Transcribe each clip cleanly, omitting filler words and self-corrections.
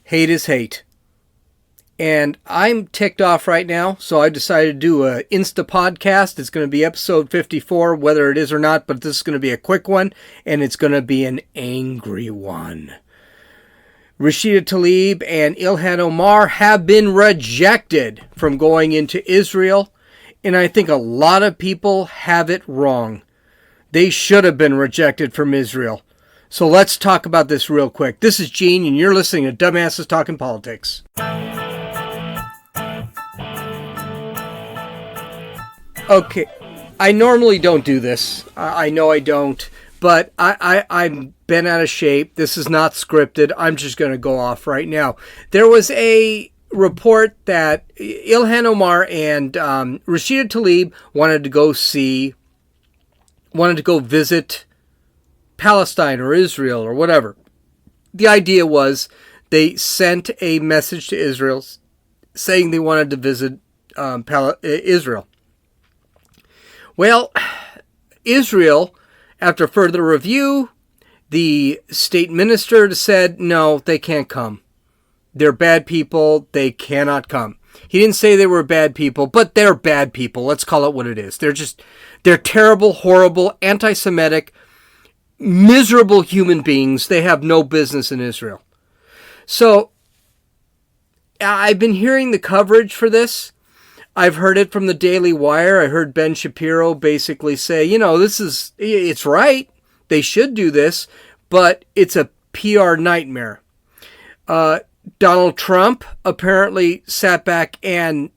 hate is hate. And I'm ticked off right now, so I decided to do a Insta podcast. It's going to be episode 54, whether it is or not, but this is going to be a quick one, and it's going to be an angry one. Rashida Tlaib and Ilhan Omar have been rejected from going into Israel, and I think a lot of people have it wrong. They should have been rejected from Israel. So let's talk about this real quick. This is Gene, and you're listening to Dumbasses Talking Politics. Okay, I normally don't do this. I know I don't, but I've been out of shape. This is not scripted. I'm just going to go off right now. There was a report that Ilhan Omar and Rashida Tlaib wanted to go visit Palestine or Israel or whatever. The idea was they sent a message to Israel saying they wanted to visit Israel. Well, Israel, after further review, the state minister said, no, they can't come. They're bad people. They cannot come. He didn't say they were bad people, but they're bad people. Let's call it what it is. They're terrible, horrible, anti-Semitic, miserable human beings. They have no business in Israel. So, I've been hearing the coverage for this. I've heard it from the Daily Wire. I heard Ben Shapiro basically say, it's right. They should do this, but it's a PR nightmare. Donald Trump apparently sat back and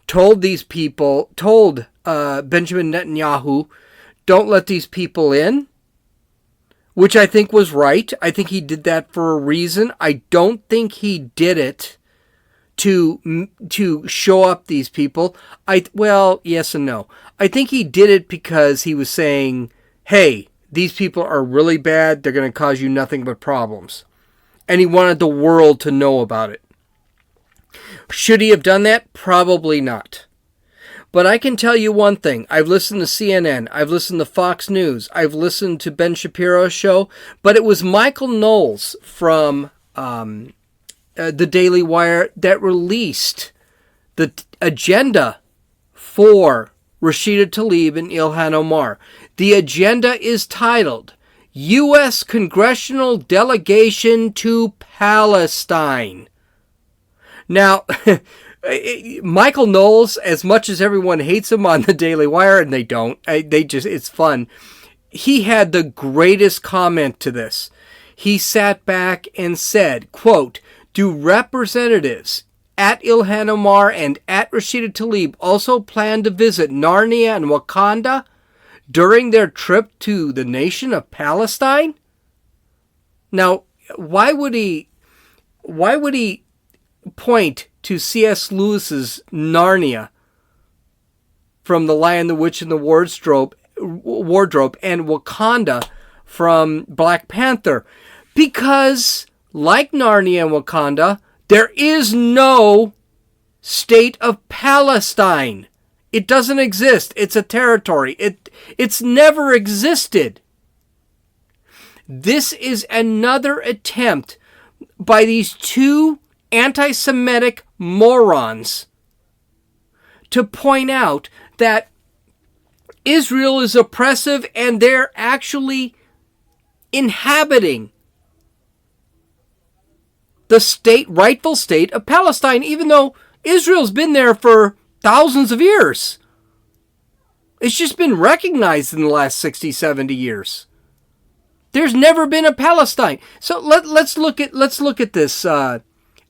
told Benjamin Netanyahu, don't let these people in, which I think was right. I think he did that for a reason. I don't think he did it to show up these people. Yes and no. I think he did it because he was saying, hey, these people are really bad. They're going to cause you nothing but problems. And he wanted the world to know about it. Should he have done that? Probably not. But I can tell you one thing. I've listened to CNN. I've listened to Fox News. I've listened to Ben Shapiro's show. But it was Michael Knowles from the Daily Wire that released the agenda for Rashida Tlaib and Ilhan Omar. The agenda is titled U.S. Congressional Delegation to Palestine. Now, Michael Knowles, as much as everyone hates him on the Daily Wire, and they don't, it's fun, he had the greatest comment to this. He sat back and said, quote, do representatives at Ilhan Omar and at Rashida Tlaib also plan to visit Narnia and Wakanda during their trip to the nation of Palestine? Now, why would he point to C.S. Lewis's Narnia from The Lion, the Witch, and the Wardrobe and Wakanda from Black Panther? Because, like Narnia and Wakanda, there is no state of Palestine. It doesn't exist. It's a territory. It's never existed. This is another attempt by these two anti-Semitic morons to point out that Israel is oppressive and they're actually inhabiting the rightful state of Palestine, even though Israel's been there for thousands of years. It's just been recognized in the last 60, 70 years. There's never been a Palestine. So let's look at this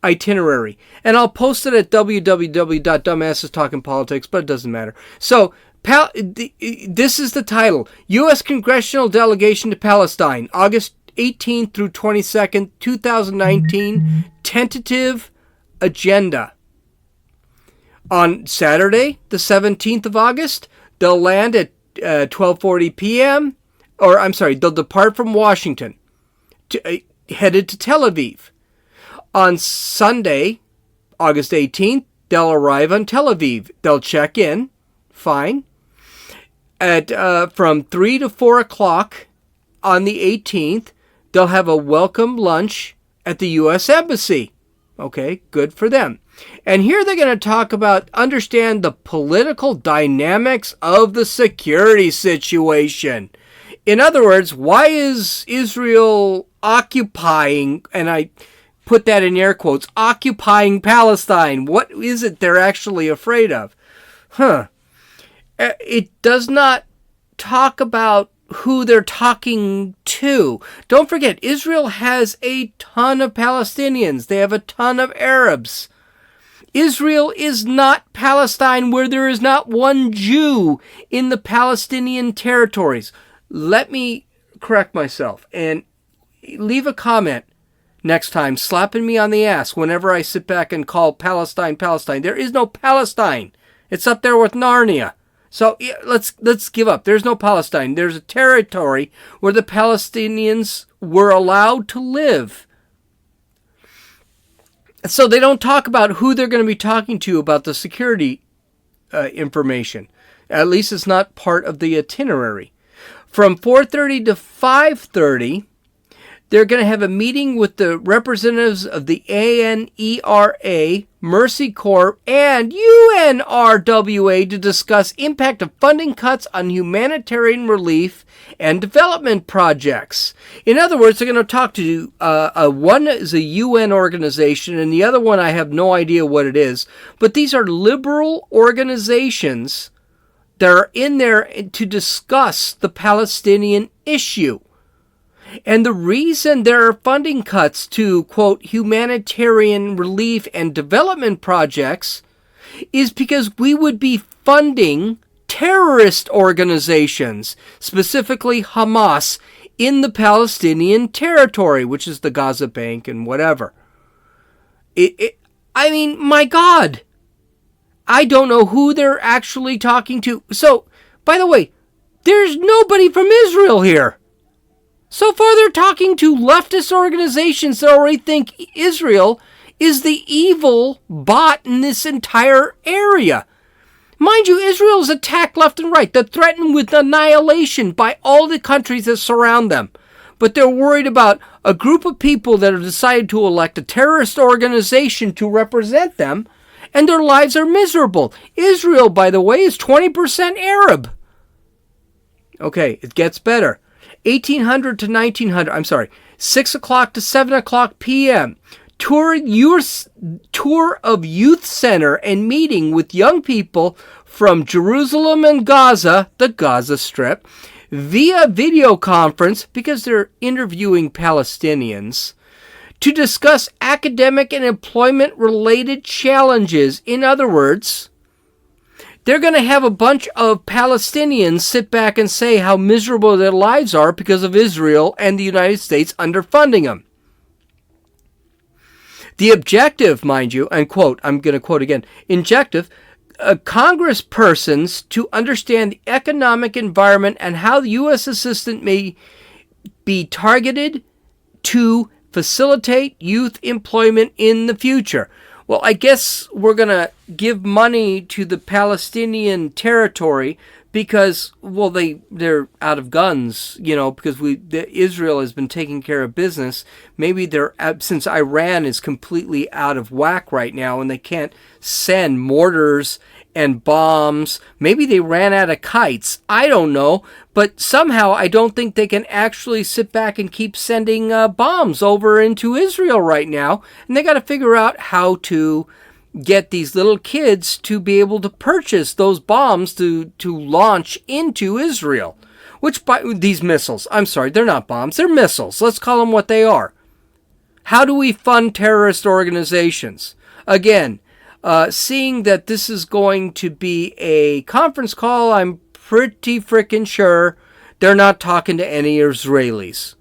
itinerary, and I'll post it at www.dumbassestalkingpolitics, but it doesn't matter. So this is the title: U.S. Congressional Delegation to Palestine, August 18th through 22nd, 2019, tentative agenda. On Saturday, the 17th of August, they'll land at 12:40 p.m., they'll depart from Washington, headed to Tel Aviv. On Sunday, August 18th, they'll arrive on Tel Aviv. They'll check in, fine. From 3 to 4 o'clock on the 18th, they'll have a welcome lunch at the U.S. Embassy. Okay, good for them. And here they're going to talk about understand the political dynamics of the security situation. In other words, why is Israel occupying, and I put that in air quotes, occupying Palestine? What is it they're actually afraid of? It does not talk about who they're talking to. Don't forget, Israel has a ton of Palestinians. They have a ton of Arabs. Israel is not Palestine, where there is not one Jew in the Palestinian territories. Let me correct myself and leave a comment next time slapping me on the ass whenever I sit back and call Palestine, Palestine. There is no Palestine. It's up there with Narnia. So let's give up. There's no Palestine. There's a territory where the Palestinians were allowed to live. So they don't talk about who they're going to be talking to about the security information. At least it's not part of the itinerary. From 4:30 to 5:30, they're going to have a meeting with the representatives of the ANERA, Mercy Corps, and UNRWA to discuss impact of funding cuts on humanitarian relief and development projects. In other words, they're going to talk to one is a UN organization, and the other one I have no idea what it is. But these are liberal organizations that are in there to discuss the Palestinian issue. And the reason there are funding cuts to, quote, humanitarian relief and development projects is because we would be funding terrorist organizations, specifically Hamas, in the Palestinian territory, which is the Gaza Bank and whatever. I mean, my God, I don't know who they're actually talking to. So, by the way, there's nobody from Israel here. So far, they're talking to leftist organizations that already think Israel is the evil bot in this entire area. Mind you, Israel is attacked left and right. They're threatened with annihilation by all the countries that surround them. But they're worried about a group of people that have decided to elect a terrorist organization to represent them, and their lives are miserable. Israel, by the way, is 20% Arab. Okay, it gets better. 1800 to 1900, 6 o'clock to 7 o'clock p.m. Tour of youth center and meeting with young people from Jerusalem and Gaza, the Gaza Strip, via video conference, because they're interviewing Palestinians, to discuss academic and employment-related challenges. In other words, they're going to have a bunch of Palestinians sit back and say how miserable their lives are because of Israel and the United States underfunding them. The objective, mind you, and quote, I'm going to quote again, objective, congresspersons to understand the economic environment and how the U.S. assistance may be targeted to facilitate youth employment in the future. Well, I guess we're going to give money to the Palestinian territory because, well, they're out of guns, because Israel has been taking care of business. Maybe since Iran is completely out of whack right now and they can't send mortars and bombs. Maybe they ran out of kites. I don't know. But somehow I don't think they can actually sit back and keep sending bombs over into Israel right now. And they got to figure out how to get these little kids to be able to purchase those bombs to launch into Israel. These missiles, I'm sorry, they're not bombs, they're missiles. Let's call them what they are. How do we fund terrorist organizations? Again, seeing that this is going to be a conference call, I'm pretty freaking sure they're not talking to any Israelis.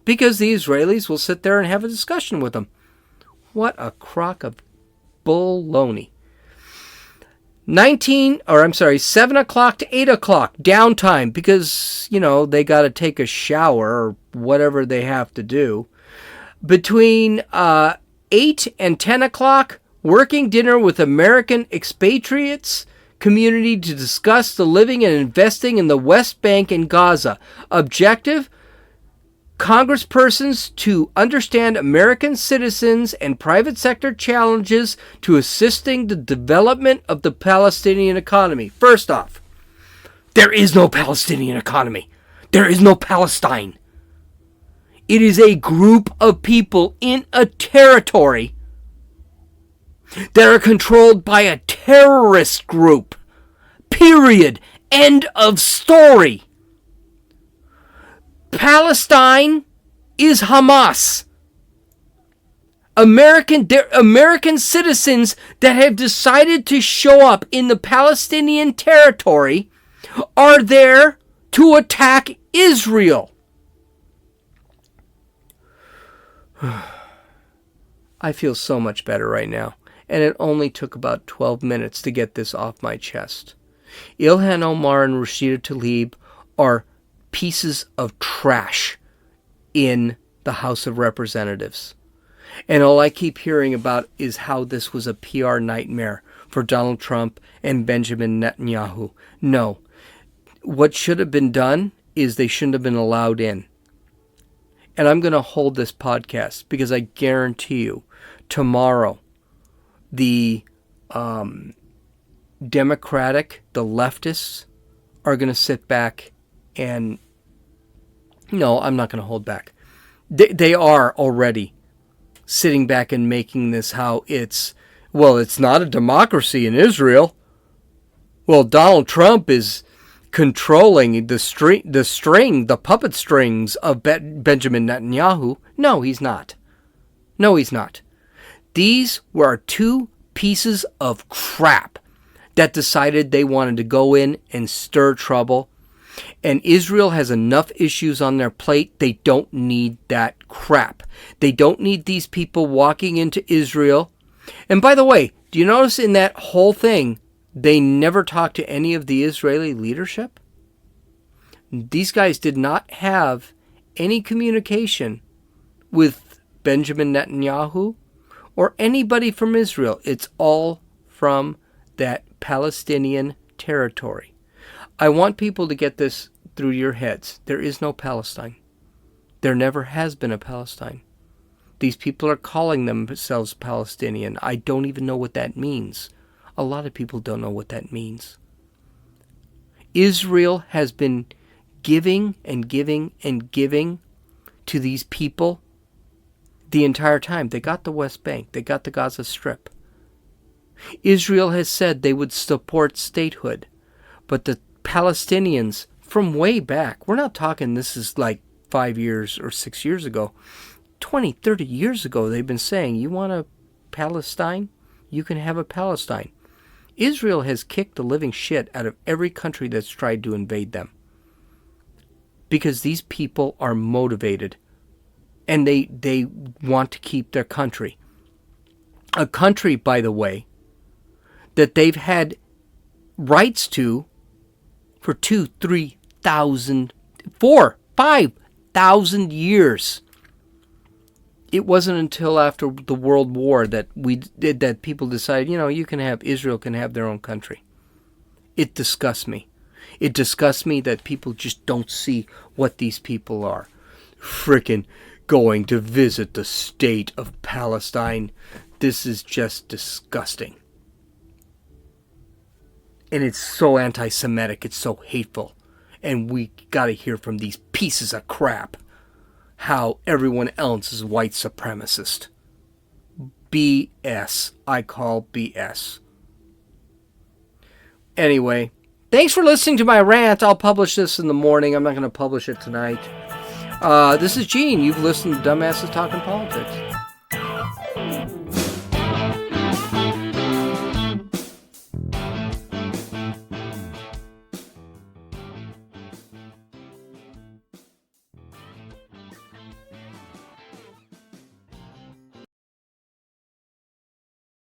Because the Israelis will sit there and have a discussion with them. What a crock of baloney. 7 o'clock to 8 o'clock, downtime, because, they got to take a shower or whatever they have to do. Between 8 and 10 o'clock, working dinner with American expatriates community to discuss the living and investing in the West Bank and Gaza. Objective, Congresspersons to understand American citizens and private sector challenges to assisting the development of the Palestinian economy. First off, there is no Palestinian economy. There is no Palestine. It is a group of people in a territory that are controlled by a terrorist group. Period. End of story. Palestine is Hamas. American citizens that have decided to show up in the Palestinian territory are there to attack Israel. I feel so much better right now, and it only took about 12 minutes to get this off my chest. Ilhan Omar and Rashida Tlaib are pieces of trash in the House of Representatives. And all I keep hearing about is how this was a PR nightmare for Donald Trump and Benjamin Netanyahu. No. What should have been done is they shouldn't have been allowed in. And I'm going to hold this podcast because I guarantee you, tomorrow, the Democratic, the leftists, are going to sit back and... No, I'm not going to hold back. They are already sitting back and making this how it's... Well, it's not a democracy in Israel. Well, Donald Trump is controlling the puppet strings of Benjamin Netanyahu. No, he's not. No, he's not. These were two pieces of crap that decided they wanted to go in and stir trouble. And Israel has enough issues on their plate. They don't need that crap. They don't need these people walking into Israel. And by the way, do you notice in that whole thing, they never talked to any of the Israeli leadership? These guys did not have any communication with Benjamin Netanyahu or anybody from Israel. It's all from that Palestinian territory. I want people to get this through your heads. There is no Palestine. There never has been a Palestine. These people are calling themselves Palestinian. I don't even know what that means. A lot of people don't know what that means. Israel has been giving and giving and giving to these people the entire time. They got the West Bank. They got the Gaza Strip. Israel has said they would support statehood. But the Palestinians from way back, we're not talking this is like 5 years or 6 years ago, 20, 30 years ago, they've been saying, you want a Palestine? You can have a Palestine. Israel has kicked the living shit out of every country that's tried to invade them. Because these people are motivated. And they want to keep their country. A country, by the way, that they've had rights to for 2,000, 3,000, 4,000, 5,000 years. It wasn't until after the World War that people decided, Israel can have their own country. It disgusts me. It disgusts me that people just don't see what these people are. Frickin' going to visit the state of Palestine. This is just disgusting. And it's so anti-Semitic, it's so hateful. And we gotta hear from these pieces of crap how everyone else is white supremacist. BS. I call BS. Anyway, thanks for listening to my rant. I'll publish this in the morning. I'm not going to publish it tonight. This is Gene. You've listened to Dumbasses Talking Politics.